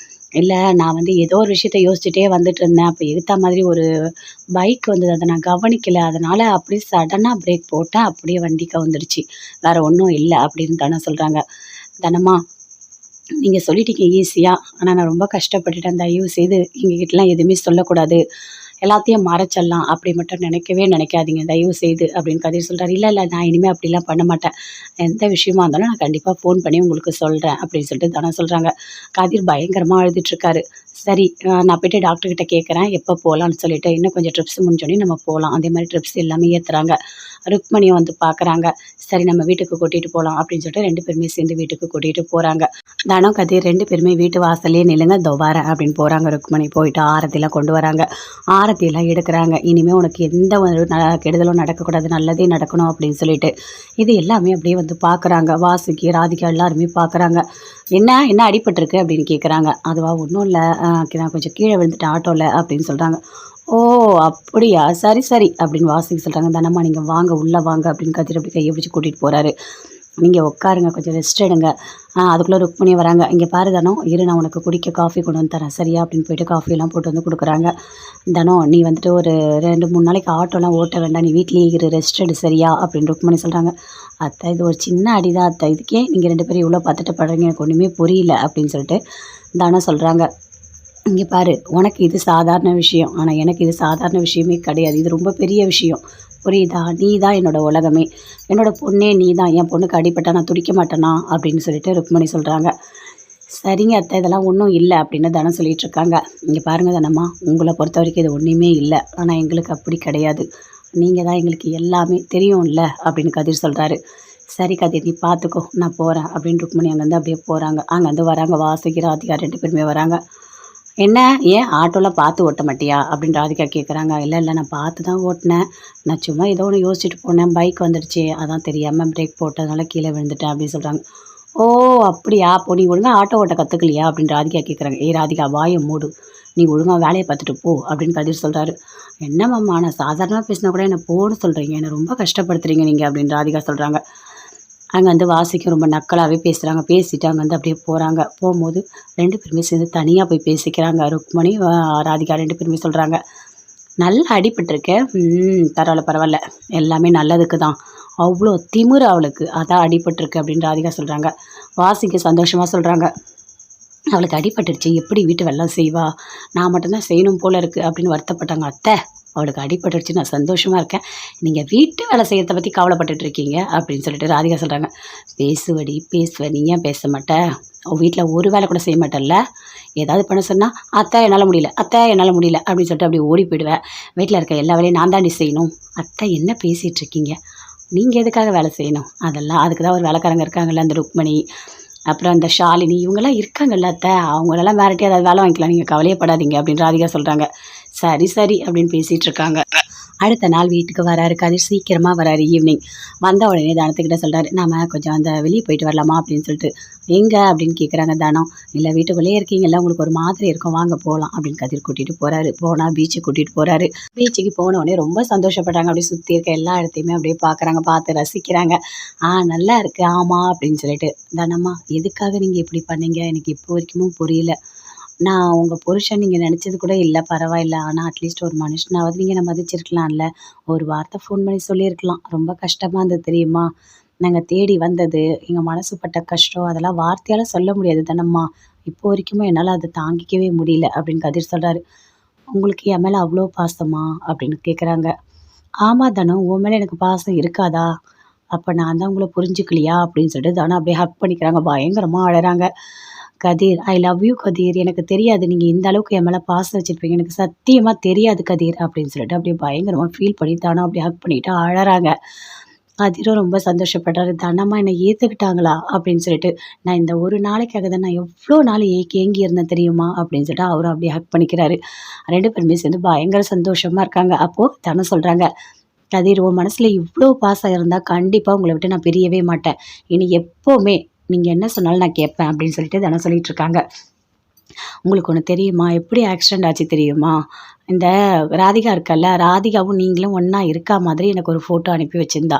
இல்ல நான் வந்து ஏதோ ஒரு விஷயத்த யோசிச்சுட்டே வந்துட்டுருந்தேன். அப்ப எதுத்தா மாதிரி ஒரு பைக் வந்தது. அத நான் கவனிக்கல. அதனால அப்படியே சடனா பிரேக் போட்டேன். அப்படியே வண்டி கவுந்துருச்சு. வேற ஒண்ணும் இல்ல அப்படின்னு தானே சொல்றாங்க. "தனமா நீங்க சொல்லிட்டீங்க ஈஸியா. ஆனா நான் ரொம்ப கஷ்டப்பட்டுட்டேன். தயவு செய்து எங்ககிட்டலாம் எதுவுமே சொல்லக்கூடாது. எல்லாத்தையும் மறைச்சிடலாம். அப்படி மட்டும் நினைக்கவே நினைக்காதீங்க. தயவு செய்து" அப்படின்னு கதிர் சொல்றாரு. "இல்ல, இல்ல நான் இனிமே அப்படிலாம் பண்ண மாட்டேன். எந்த விஷயமா இருந்தாலும் நான் கண்டிப்பா ஃபோன் பண்ணி உங்களுக்கு சொல்றேன்" அப்படின்னு சொல்லிட்டு தனம் சொல்றாங்க. கதிர் பயங்கரமா அழுதுட்டுருக்காரு. சரி நான் போயிட்டு டாக்டர் கிட்ட கேட்குறேன். எப்போ போலான்னு சொல்லிட்டு. இன்னும் கொஞ்சம் ட்ரிப்ஸ் முடிஞ்சோனே நம்ம போலாம். அதே மாரி ட்ரிப்ஸ் எல்லாமே ஏத்துறாங்க. ருக்மணிய வந்து பார்க்குறாங்க. சரி நம்ம வீட்டுக்கு கூட்டிட்டு போலாம் அப்படின்னு சொல்லிட்டு 2 பேருமே சேர்ந்து வீட்டுக்கு கூட்டிட்டு போறாங்க. தனம், கதிர் 2 பேருமே வீட்டு வாசல்லயே நில்லுங்க. இதோ வரேன் அப்படின்னு போறாங்க. ருக்மணி போயிட்டு ஆரத்திலாம் கொண்டு வராங்க. ஆரத்தியெல்லாம் எடுக்குறாங்க. இனிமே உனக்கு எந்த ஒரு கெடுதலும் நடக்கக்கூடாது. நல்லதே நடக்கணும் அப்படின்னு சொல்லிட்டு. இது எல்லாமே அப்படியே வந்து பார்க்குறாங்க. வாசுகி, ராதிகா எல்லாருமே பார்க்குறாங்க. "என்ன என்ன அடிபட்டுருக்கு?" அப்படின்னு கேட்குறாங்க. அதுவா ஒண்ணும் இல்ல. நான் கொஞ்சம் கீழ விழுந்துட்டேன் ஆட்டோல அப்படின்னு சொல்றாங்க. "ஓ! அப்படியா? சரி, சரி" அப்படின்னு வாசுகி சொல்றாங்க. "தனம்மா நீங்க வாங்க, உள்ள வாங்க" அப்படின்னு கதிர் அப்படி கைய பிடிச்சு கூட்டிட்டு போறாரு. "நீங்க உட்காருங்க. கொஞ்சம் ரெஸ்ட் எடுங்க." அதுக்குள்ள ருக்மிணி வராங்க. "இங்க பாரு தனம், இரு நான் உனக்கு குடிக்க காஃபி கொண்டு வந்து தரேன். சரியா?" அப்படின்னு போயிட்டு காஃபியெல்லாம் போட்டு வந்து குடுக்குறாங்க. "தனம் நீ வந்துட்டு ஒரு 2, 3 நாளைக்கு ஆட்டோலாம் ஓட்ட வேண்டாம். நீ வீட்லயே இரு. ரெஸ்ட் எடு சரியா?" அப்படின்னு ருக்மிணி சொல்றாங்க. "அத்தை இது ஒரு சின்ன அடி தான் அத்தை. இதுக்கே நீங்க 2 பேரும் இவ்ளோ பதட்டப்படுறீங்க? எனக்கு ஒண்ணுமே புரியல" அப்படின்னு சொல்லிட்டு தனம் சொல்றாங்க. "இங்க பாரு, உனக்கு இது சாதாரண விஷயம். ஆனா எனக்கு இது சாதாரண விஷயமே கிடையாது. இது ரொம்ப பெரிய விஷயம். புரியுதா? நீ தான் என்னோட உலகமே. என்னோட பொண்ணே நீ தான். என் பொண்ணுக்கு அடிபட்டா நான் துடிக்க மாட்டேனா?" அப்படின்னு சொல்லிட்டு ருக்மணி சொல்றாங்க. "சரிங்க அத்தை, இதெல்லாம் ஒண்ணும் இல்ல" அப்படின்னு தனம் சொல்லிட்டு இருக்காங்க. "இங்க பாருங்க தனம்மா, உங்கள பொறுத்தவரைக்கும் இது ஒண்ணுமே இல்ல. ஆனா எங்களுக்கு அப்படி கிடையாது. நீங்க தான் எங்களுக்கு எல்லாமே தெரியும்ல" அப்படின்னு கதிர் சொல்றாரு. "சரி கதிர் நீ பார்த்துக்கோ. நான் போறேன்" அப்படின்னு ருக்மணி அங்கேருந்து அப்படியே போறாங்க. அங்கேருந்து வராங்க வாசுகி, ராதிகா 2 பேருமே வராங்க. "என்ன? ஏன் ஆட்டோல பார்த்து ஓட்ட மாட்டியா?" அப்படின்னு ராதிகா கேட்குறாங்க. "இல்ல, இல்ல நான் பார்த்து தான் ஓட்டுனேன். நான் சும்மா ஏதோ ஒண்ணு யோசிச்சுட்டு போனேன். பைக் வந்துடுச்சு. அதான் தெரியாம பிரேக் போட்டதுனால கீழ விழுந்துட்டேன்" அப்படின்னு சொல்றாங்க. "ஓ! அப்படியா? அப்போ நீ ஒழுங்கா ஆட்டோ ஓட்ட கத்துக்கலையா?" அப்படின்னு ராதிகா கேட்குறாங்க. "ஏய் ராதிகா வாய மூடு. நீ ஒழுங்கா வேலைய பார்த்துட்டு போ" அப்படின்னு கதிர் சொல்றாரு. "என்ன மாமா நான் சாதாரணமா பேசினா கூட என்ன போன்னு சொல்றீங்க. என்ன ரொம்ப கஷ்டப்படுத்துறீங்க நீங்க" அப்படின்னு ராதிகா சொல்றாங்க. அங்க வந்து வாசிக்கும் ரொம்ப நக்கலாவே பேசுறாங்க. பேசிட்டு அங்க வந்து அப்படியே போறாங்க. போம்போது 2 பேருமே சேர்ந்து தனியா போய் பேசிக்கிறாங்க. ருக்மணி, ராதிகா 2 பேருமே சொல்றாங்க. "நல்லா அடிபட்டுருக்கு. பரவால்ல, பரவால்ல. எல்லாமே நல்லதுக்கு தான். அவ்ளோ திமிரு அவளுக்கு. அதான் அடிபட்டுருக்கு" அப்படின்னு ராதிகா சொல்றாங்க. வாசிக்கு சந்தோஷமா சொல்றாங்க. "அவளுக்கு அடிபட்டுருச்சு. எப்படி வீட்டு வேலைலாம் செய்வா? நான் மட்டும் தான் செய்யணும் போல இருக்கு" அப்படின்னு வருத்தப்பட்டாங்க. "அத்தை அவளுக்கு அடிபட்டுருச்சு. நான் சந்தோஷமா இருக்கேன். நீங்க வீட்டு வேலை செய்யறத பத்தி கவலைப்பட்டுட்டு இருக்கீங்க" அப்படின்னு சொல்லிட்டு ராதிகா சொல்றாங்க. "பேசுவடி பேசுவ. நீ ஏன் பேச மாட்ட? உன் வீட்ல ஒரு வேலை கூட செய்ய மாட்டல்ல? ஏதாவது பண்ண சொன்னா, அத்தை என்னால முடியல, அத்தை என்னால முடியல" அப்படின்னு சொல்லிட்டு அப்படியே ஓடி போயிடுவ. "வீட்ல இருக்க எல்லா வேலையும் நான் தாண்டி செய்யணும்." "அத்தை என்ன பேசிட்டு இருக்கீங்க? நீங்க எதுக்காக வேலை செய்யணும்? அதெல்லாம் அதுக்கு தான் ஒரு வேலைக்காரங்க இருக்காங்கல்ல, அந்த ருக்மணி, அப்புறம் அந்த ஷாலினி இவங்கலாம் இருக்காங்கல்ல அத்தை. அவங்களெல்லாம் மிரட்டி ஏதாவது வேலை வாங்கிக்கலாம். நீங்க கவலையே படாதீங்க" அப்படின்னு ராதிகா சொல்றாங்க. "சரி, சரி" அப்படின்னு பேசிட்டு இருக்காங்க. அடுத்த நாள் வீட்டுக்கு வராரு கதிர். சீக்கிரமா வராரு ஈவினிங். வந்த உடனே தனத்துக்கிட்ட சொல்றாரு, "நாம கொஞ்சம் அந்த வெளிய போயிட்டு வரலாமா?" அப்படின்னு சொல்லிட்டு. "எங்க?" அப்படின்னு கேட்குறாங்க தனம். "இல்ல வீட்டுக்குள்ளேயே இருக்கீங்கல்ல, உங்களுக்கு ஒரு மாதிரி இருக்கும். வாங்க போலாம்" அப்படின்னு கதிர் கூட்டிட்டு போறாரு. போனா பீச்சுக்கு கூட்டிட்டு போறாரு. பீச்சுக்கு போன உடனே ரொம்ப சந்தோஷப்படுறாங்க. அப்படியே சுத்தி இருக்க எல்லா இடத்தையுமே அப்படியே பார்க்குறாங்க. பார்த்து ரசிக்கிறாங்க. நல்லா இருக்கு. ஆமா" அப்படின்னு சொல்லிட்டு. "தனம்மா எதுக்காக நீங்க இப்படி பண்ணீங்க? எனக்கு இப்போ வரைக்கும் புரியல. நான் உங்க புருஷன் நீங்க நெனச்சது கூட இல்ல, பரவாயில்ல. ஆனா அட்லீஸ்ட் ஒரு மனுஷனாவது நீங்க மதிச்சிருக்கலாம்ல. ஒரு வார்த்தை ஃபோன் பண்ணி சொல்லியிருக்கலாம். ரொம்ப கஷ்டமா இருந்தது தெரியுமா? நாங்க தேடி வந்தது, எங்க மனசு பட்ட கஷ்டம், அதெல்லாம் வார்த்தையால சொல்ல முடியாது தானம்மா. இப்போ வரைக்குமே என்னால அத தாங்கிக்கவே முடியல" அப்படின்னு கதிர் சொல்றாரு. "உங்களுக்கு என் மேல அவ்ளோ பாசமா?" அப்படின்னு கேட்குறாங்க. "ஆமா தனம், உன் மேல எனக்கு பாசம் இருக்காதா? அப்ப நான் தான் உங்கள புரிஞ்சுக்கலையா?" அப்படின்னு சொல்லிட்டு தனம் அப்படியே ஹக் பண்ணிக்கிறாங்க. பயங்கரமா அழறாங்க. "கதிர், ஐ லவ் யூ கதிர். எனக்கு தெரியாது நீங்க இந்த அளவுக்கு என் மேல பாசம் வச்சிருப்பீங்க. எனக்கு சத்தியமா தெரியாது கதிர்" அப்படின்னு சொல்லிட்டு அப்படியே பயங்கரமா ஃபீல் பண்ணி தனம் அப்படியே ஹக் பண்ணிட்டு அழறாங்க. கதிரும் ரொம்ப சந்தோஷப்படுறாரு. "தனம்மா என்ன ஏத்துக்கிட்டாங்களா?" அப்படின்னு சொல்லிட்டு. "நான் இந்த ஒரு நாளைக்காக தான் நான் எவ்ளோ நாள் ஏங்கி இருந்தேன் தெரியுமா?" அப்படின்னு சொல்லிட்டு அவரும் அப்படியே ஹக் பண்ணிக்கிறாரு. 2 பேருமே சேர்ந்து பயங்கர சந்தோஷமா இருக்காங்க. அப்போ தனம் சொல்றாங்க, "கதிர் உன் மனசுல இவ்ளோ பாசம் இருந்தா கண்டிப்பா உங்கள விட்டு நான் பிரியவே மாட்டேன். இனி எப்பவுமே நீங்க என்ன சொன்னாலும் நான் கேட்பேன்" அப்படின்னு சொல்லிட்டு தனம் சொல்லிட்டு இருக்காங்க. "உங்களுக்கு ஒண்ணு தெரியுமா? எப்படி ஆக்சிடென்ட் ஆச்சு தெரியுமா? இந்த ராதிகா இருக்கால்ல, ராதிகாவும் நீங்களும் ஒண்ணா இருக்கா மாதிரி எனக்கு ஒரு ஃபோட்டோ அனுப்பி வச்சிருந்தா.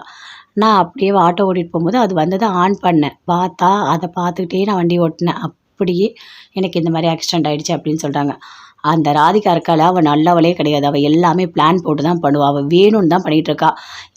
நான் அப்படியே ஆட்டோ ஓட்டிட்டு போம்போது அது வந்தத ஆன் பண்ணேன். பார்த்தா அத பார்த்துக்கிட்டே நான் வண்டி ஓட்டுனேன். அப்படியே எனக்கு இந்த மாதிரி ஆக்சிடென்ட் ஆயிடுச்சு அப்படின்னு சொல்கிறாங்க. அந்த ராதிகா இருக்காள, அவள் நல்லவளே கிடையாது. அவள் எல்லாமே பிளான் போட்டு தான் பண்ணுவா. அவள் வேணும்னு தான் பண்ணிகிட்டு இருக்கா.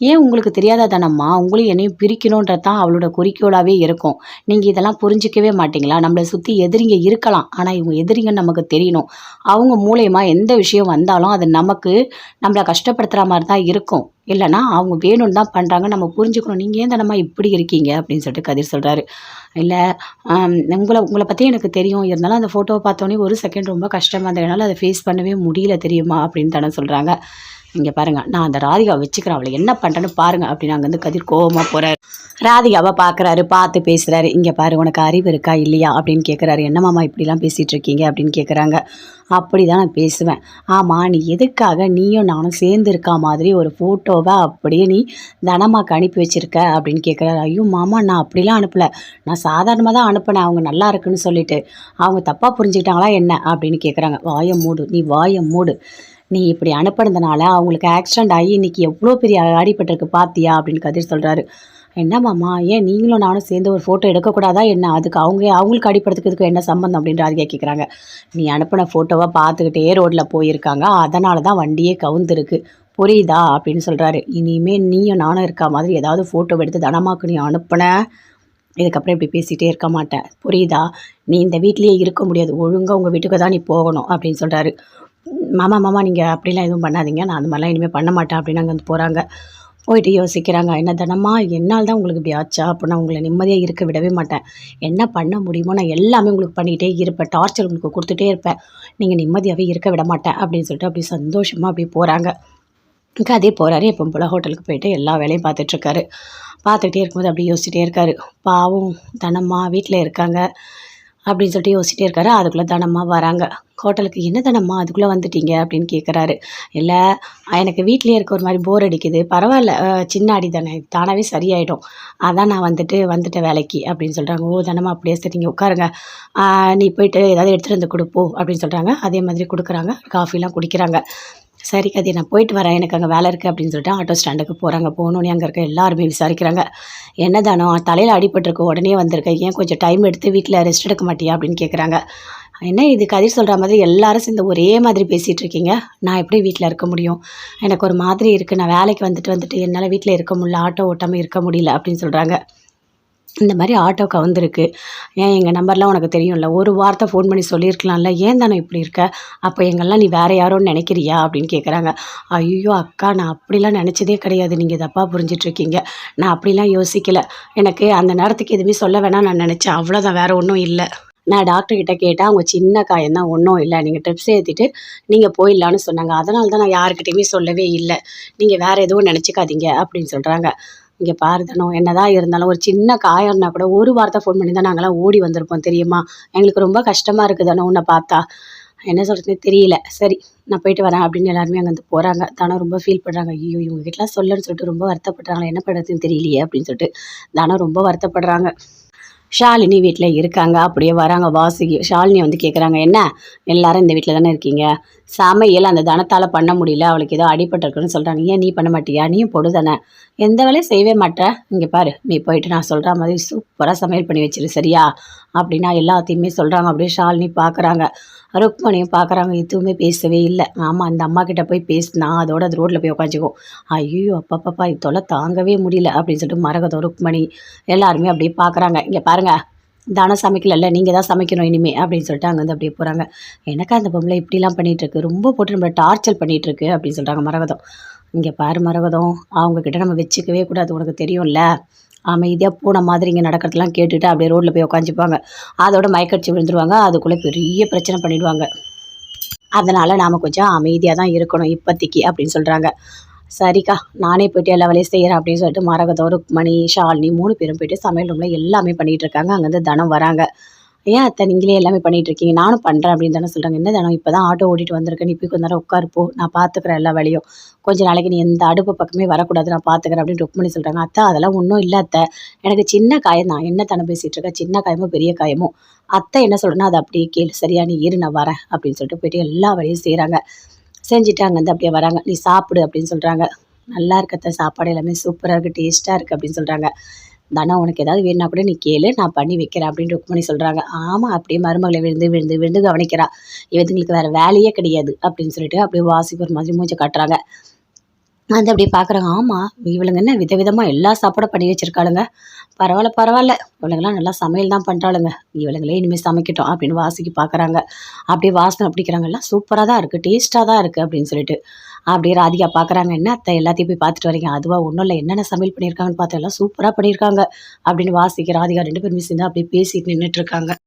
ஏன் உங்களுக்கு தெரியாதா தானம்மா, உங்களையும் என்னையும் பிரிக்கணுன்றது தான் அவளோட குறிக்கோளாகவே இருக்கும். நீங்கள் இதெல்லாம் புரிஞ்சிக்கவே மாட்டீங்களா? நம்மளை சுற்றி எதிரிங்க இருக்கலாம், ஆனால் இவங்க எதிரிங்கன்னு நமக்கு தெரியணும். அவங்க மூலயமா எந்த விஷயம் வந்தாலும் அது நம்மளை கஷ்டப்படுத்துகிற மாதிரி தான் இருக்கும். இல்லைனா அவங்க வேணும்னு தான் பண்ணுறாங்க, நம்ம புரிஞ்சுக்கணும். நீங்கள் ஏன் தானம்மா இப்படி இருக்கீங்க அப்படின்னு சொல்லிட்டு கதிர் சொல்கிறாரு. இல்லை, உங்களை உங்களை பற்றி எனக்கு தெரியும், இருந்தாலும் அந்த ஃபோட்டோவை பார்த்தோன்னே ஒரு செகண்ட் ரொம்ப கஷ்டமாக இருந்தது, என்னால் அதை ஃபேஸ் பண்ணவே முடியல தெரியுமா அப்படின்னு தானே சொல்கிறாங்க. இங்கே பாருங்கள், நான் அந்த ராதிகாவை வச்சுக்கிறேன், அவளை என்ன பண்ணுறேன்னு பாருங்கள் அப்படின்னு அங்கேருந்து கதிர் கோவமாக போகிறாரு. ராதிகாவை பார்க்குறாரு, பார்த்து பேசுகிறாரு. இங்கே பாரு, உனக்கு அறிவு இருக்கா இல்லையா அப்படின்னு கேட்குறாரு. என்னம்மாம்மா இப்படிலாம் பேசிகிட்டு இருக்கீங்க அப்படின்னு கேட்குறாங்க. அப்படி தான் நான் பேசுவேன். ஆமாம், நீ எதுக்காக நீயும் நானும் சேர்ந்து இருக்கா மாதிரி ஒரு ஃபோட்டோவை அப்படியே நீ தனமாக்கு அனுப்பி வச்சுருக்க அப்படின்னு கேட்குறாரு. ஐயோ மாமா, நான் அப்படிலாம் அனுப்பலை, நான் சாதாரணமாக தான் அனுப்பினேன், அவங்க நல்லா இருக்குன்னு சொல்லிட்டு. அவங்க தப்பாக புரிஞ்சுக்கிட்டாங்களா என்ன அப்படின்னு கேட்குறாங்க. வாயை மூடு, நீ வாயை மூடு. நீ இப்படி அனுப்புனதுனால அவங்களுக்கு ஆக்சிடென்ட் ஆகி இன்றைக்கி எவ்வளோ பெரிய அடிபட்டிருக்கு பார்த்தியா அப்படின்னு கதிர் சொல்கிறாரு. என்ன மாமா, ஏன் நீங்களும் நானும் சேர்ந்து ஒரு ஃபோட்டோ எடுக்கக்கூடாதா என்ன? அதுக்கு அவங்களுக்கு அடிப்படுறதுக்கு இதுக்கு என்ன சம்பந்தம் அப்படின்னு ராதிகா கேட்குறாங்க. நீ அனுப்பின ஃபோட்டோவை பார்த்துக்கிட்டே ரோட்டில் போயிருக்காங்க, அதனால தான் வண்டியே கவுந்துருக்கு, புரியுதா அப்படின்னு சொல்கிறாரு. இனிமேல் நீயும் நானும் இருக்கா மாதிரி ஏதாவது ஃபோட்டோ எடுத்து தனமாக்கு நீ அனுப்புன, இதுக்கப்புறம் இப்படி பேசிகிட்டே இருக்க மாட்டேன், புரியுதா? நீ இந்த வீட்லேயே இருக்க முடியாது, ஒழுங்காக உங்கள் வீட்டுக்கு தான் நீ போகணும் அப்படின்னு சொல்கிறாரு. மாமா நீங்கள் அப்படிலாம் எதுவும் பண்ணாதீங்க, நான் அந்த மாதிரிலாம் இனிமேல் பண்ண மாட்டேன் அப்படின்னு அங்கே வந்து போகிறாங்க. போயிட்டு யோசிக்கிறாங்க. என்ன தனமா, என்னால் தான் உங்களுக்கு இப்படி ஆச்சா? அப்போ நான் உங்களை நிம்மதியாக இருக்க விடவே மாட்டேன். என்ன பண்ண முடியுமோ நான் எல்லாமே உங்களுக்கு பண்ணிகிட்டே இருப்பேன், டார்ச்சர் உங்களுக்கு கொடுத்துட்டே இருப்பேன், நீங்கள் நிம்மதியாகவே இருக்க விட மாட்டேன் அப்படின்னு சொல்லிட்டு அப்படி சந்தோஷமாக அப்படி போகிறாங்க. அதே போகிறாரு. எப்போ போல் ஹோட்டலுக்கு போயிட்டு எல்லா வேலையும் பார்த்துட்ருக்காரு. பார்த்துக்கிட்டே இருக்கும்போது அப்படி யோசிச்சுட்டே இருக்காரு. பாவம் தனம்மா வீட்டில் இருக்காங்க அப்படின்னு சொல்லிட்டு யோசிச்சுட்டே இருக்காரு. அதுக்குள்ளே தனம்மா வராங்க ஹோட்டலுக்கு. என்ன தனம்மா அதுக்குள்ளே வந்துட்டீங்க அப்படின்னு கேட்குறாரு. இல்லை, எனக்கு வீட்டிலே இருக்க ஒரு மாதிரி போர் அடிக்குது, பரவாயில்ல, சின்ன அடி தானே, தானாகவே சரியாயிடும், அதான் நான் வந்துட்டேன் வேலைக்கு அப்படின்னு சொல்கிறாங்க. ஓ தனம்மா, அப்படியே சரி, நீங்கள் உட்காருங்க, நீ போயிட்டு ஏதாவது எடுத்துகிட்டு வந்து கொடுப்போ அப்படின்னு சொல்கிறாங்க. அதே மாதிரி கொடுக்குறாங்க. காஃபிலாம் குடிக்கிறாங்க. சரி கதி, நான் போயிட்டு வரேன், எனக்கு அங்கே வேலை இருக்குது அப்படின்னு சொல்லிட்டு ஆட்டோ ஸ்டாண்டுக்கு போகிறாங்க. போகணுன்னே அங்கே இருக்க எல்லாருமே விசாரிக்கிறாங்க. என்ன தானோ தலையில் அடிபட்டிருக்கு, உடனே வந்திருக்கேன், ஏன் கொஞ்சம் டைம் எடுத்து வீட்டில் ரெஸ்ட் எடுக்க மாட்டியா அப்படின்னு கேட்குறாங்க. என்ன இது கதிர் சொல்கிற மாதிரி எல்லாரும் சேர்ந்து ஒரே மாதிரி பேசிகிட்டு இருக்கீங்க, நான் எப்படி வீட்டில் இருக்க முடியும், எனக்கு ஒரு மாதிரி இருக்குது, நான் வேலைக்கு வந்துட்டு என்னால் வீட்டில் இருக்க முடியல, ஆட்டோ ஓட்டாமல் இருக்க முடியல அப்படின்னு சொல்கிறாங்க. இந்த மாதிரி ஆட்டோ கவுந்திருக்கு, ஏன் எங்கள் நம்பர்லாம் உனக்கு தெரியும்ல, ஒரு வார்த்தை ஃபோன் பண்ணி சொல்லியிருக்கலாம்ல, ஏன் தானே இப்படி இருக்க, அப்போ எங்கெல்லாம் நீ வேறு யாரோன்னு நினைக்கிறியா அப்படின்னு கேட்குறாங்க. ஐயோ அக்கா, நான் அப்படிலாம் நினச்சதே கிடையாது, நீங்கள் தப்பாக புரிஞ்சிட்ருக்கீங்க, நான் அப்படிலாம் யோசிக்கலை, எனக்கு அந்த நேரத்துக்கு எதுவுமே சொல்ல வேணாம் நான் நினச்சேன், அவ்வளோதான், வேறு ஒன்றும் இல்லை. நான் டாக்டர்கிட்ட கேட்டால் அவங்க சின்ன காயம் தான், ஒன்றும் இல்லை, நீங்கள் ட்ரிப்ஸ் ஏற்றிட்டு நீங்கள் போயிடலான்னு சொன்னாங்க, அதனால தான் நான் யாருக்கிட்டையுமே சொல்லவே இல்லை, நீங்கள் வேறு எதுவும் நினச்சிக்காதீங்க அப்படின்னு சொல்கிறாங்க. இங்கே பாருதனோ, என்னதான் இருந்தாலும் ஒரு சின்ன காயம்னா கூட ஒரு வார்த்தை ஃபோன் பண்ணி தான் நாங்களாம் ஓடி வந்திருப்போம் தெரியுமா, எங்களுக்கு ரொம்ப கஷ்டமாக இருக்குதானோ உன்னை பார்த்தா, என்ன சொல்கிறதுனே தெரியல, சரி நான் போயிட்டு வரேன் அப்படின்னு எல்லாருமே அங்கே வந்து போகிறாங்க. தானோ ரொம்ப ஃபீல் பண்ணுறாங்க. ஐயோ இவங்ககிட்டலாம் சொல்லணும்னு சொல்லிட்டு ரொம்ப வருத்தப்படுறாங்களே, என்ன பண்ணுறதுன்னு தெரியலையே அப்படின்னு சொல்லிட்டு தானோ ரொம்ப வருத்தப்படுறாங்க. ஷாலினி வீட்டில் இருக்காங்க. அப்படியே வராங்க வாசுகி. ஷாலினி வந்து கேட்குறாங்க, என்ன எல்லாரும் இந்த வீட்டில் தானே இருக்கீங்க, சமையல் அந்த தனத்தால் பண்ண முடியல, அவளுக்கு ஏதோ அடிபட்டிருக்குன்னு சொல்கிறாங்க, ஏன் நீ பண்ண மாட்டியா, நீயும் பொடு தானே, எந்த வேலையும் செய்யவே மாட்டேன், இங்கே பாரு நீ போயிட்டு நான் சொல்கிற மாதிரி சூப்பராக சமையல் பண்ணி வச்சிரு சரியா அப்படின்னா எல்லாத்தையுமே சொல்கிறாங்க. அப்படியே ஷாலினி பார்க்குறாங்க, ருக்மணியும் பார்க்குறாங்க, எதுவுமே பேசவே இல்லை. ஆமாம், அந்த அம்மா கிட்ட போய் பேசினா அதோட அது ரோட்டில் போய் உட்காந்துக்கும். ஐயோ அப்பப்பப்பா, இதோட தாங்கவே முடியல அப்படின்னு சொல்லிட்டு மரகதம் ருக்மணி எல்லாருமே அப்படியே பார்க்குறாங்க. இங்கே பாருங்கள், தானம் சமைக்கலல்ல, நீங்கள் தான் சமைக்கணும் இனிமே அப்படின்னு சொல்லிட்டு அங்கேருந்து அப்படியே போகிறாங்க. எனக்கு அந்த பொம்பளை இப்படிலாம் பண்ணிகிட்ருக்கு, ரொம்ப போட்டு நம்மளை டார்ச்சர் பண்ணிகிட்ருக்கு அப்படின்னு சொல்கிறாங்க மரகதம். இங்கே பாரு மரகதம், அவங்கக்கிட்ட நம்ம வச்சுக்கவே கூடாது, உனக்கு தெரியும்ல, அமைதியாக பூனை மாதிரி இங்கே நடக்கிறதுலாம் கேட்டுட்டு அப்படியே ரோட்டில் போய் உட்காந்துப்பாங்க, அதோட மயக்கடிச்சு விழுந்துருவாங்க, அதுக்குள்ளே பெரிய பிரச்சனை பண்ணிவிடுவாங்க, அதனால் நாம் கொஞ்சம் அமைதியாக தான் இருக்கணும் இப்போதைக்கு அப்படின்னு சொல்கிறாங்க. சரிக்கா, நானே போய்ட்டு எல்லா வேலையும் செய்கிறேன் அப்படின்னு சொல்லிட்டு மரகதம், ருக்மணி, ஷாலினி 3 பேரும் போய்ட்டு சமையல் ரூமில் எல்லாமே பண்ணிகிட்டு இருக்காங்க. அங்கேருந்து தனம் வராங்க. ஏன் அத்தை நீங்களே எல்லாமே பண்ணிகிட்டு இருக்கீங்க, நானும் பண்ணுறேன் அப்படின்னு தானே சொல்கிறாங்க. என்ன தனம், இப்போ தான் ஆட்டோ ஓட்டிகிட்டு வந்திருக்கேன், நீ போய் கொஞ்ச நேரம் உட்காருப்போ, நான் பார்த்துக்கிறேன் எல்லா வேலையும், கொஞ்ச நாளைக்கு நீ எந்த அடுப்பு பக்கமே வரக்கூடாது, நான் பார்த்துக்கிறேன் அப்படின்னு ருக்மணி சொல்கிறாங்க. அத்தை அதெல்லாம் ஒன்றும் இல்லை அத்தை, எனக்கு சின்ன காயம் தான், என்ன தனம் பேசிகிட்டு இருக்க, சின்ன காயமோ பெரிய காயமோ, அத்தை என்ன சொல்கிறேன்னா அதை அப்படியே கேளு சரியா, நீ இரு நான் வரேன் அப்படின்னு சொல்லிட்டு போயிட்டு எல்லா வேலையும் செய்கிறாங்க. செஞ்சுட்டு அங்கேருந்து அப்படியே வராங்க. நீ சாப்பிடு அப்படின்னு சொல்கிறாங்க. நல்லா இருக்கத்த, சாப்பாடு எல்லாமே சூப்பராக இருக்குது, டேஸ்ட்டாக இருக்குது அப்படின்னு சொல்கிறாங்க. தனா உனக்கு ஏதாவது வேணும்னா கூட நீ கேளு, நான் பண்ணி வைக்கிறேன் அப்படின்னு ருக்மணி சொல்கிறாங்க. ஆமாம், அப்படியே மருமகளை விழுந்து விழுந்து விழுந்து கவனிக்கிறா. இவங்களுக்கு வேறு வேலையே கிடையாது அப்படின்னு சொல்லிட்டு அப்படியே வாசிக்கு ஒரு மாதிரி மூஞ்ச காட்டுறாங்க. வந்து அப்படியே பார்க்குறாங்க. ஆமாம், இவளுங்க என்ன விதவிதமா எல்லா சாப்பாடும் பண்ணி வச்சிருக்காளுங்க. பரவாயில்ல பரவாயில்ல. இவளுங்கலாம் நல்லா சமையல் தான் பண்ணுறாளுங்க. இவளுங்களே இனிமேல் சமைக்கட்டும் அப்படின்னு வாசிக்கு பார்க்குறாங்க. அப்படியே வாசனை பிடிக்கிறாங்க. எல்லாம் சூப்பராக தான் இருக்குது, டேஸ்ட்டாக தான் இருக்குது அப்படின்னு சொல்லிட்டு. அப்படியே ராதிகா பார்க்குறாங்க. என்ன அத்தை எல்லாத்தையும் போய் பார்த்துட்டு வரீங்க? அதுவா ஒன்றும் இல்லை, என்னென்ன சமையல் பண்ணியிருக்காங்கன்னு பார்த்தா எல்லாம் சூப்பராக பண்ணியிருக்காங்க அப்படின்னு வாசிக்கு ராதிகா 2 பேருமே சேர்ந்து அப்படியே பேசிட்டு நின்றுட்டு இருக்காங்க.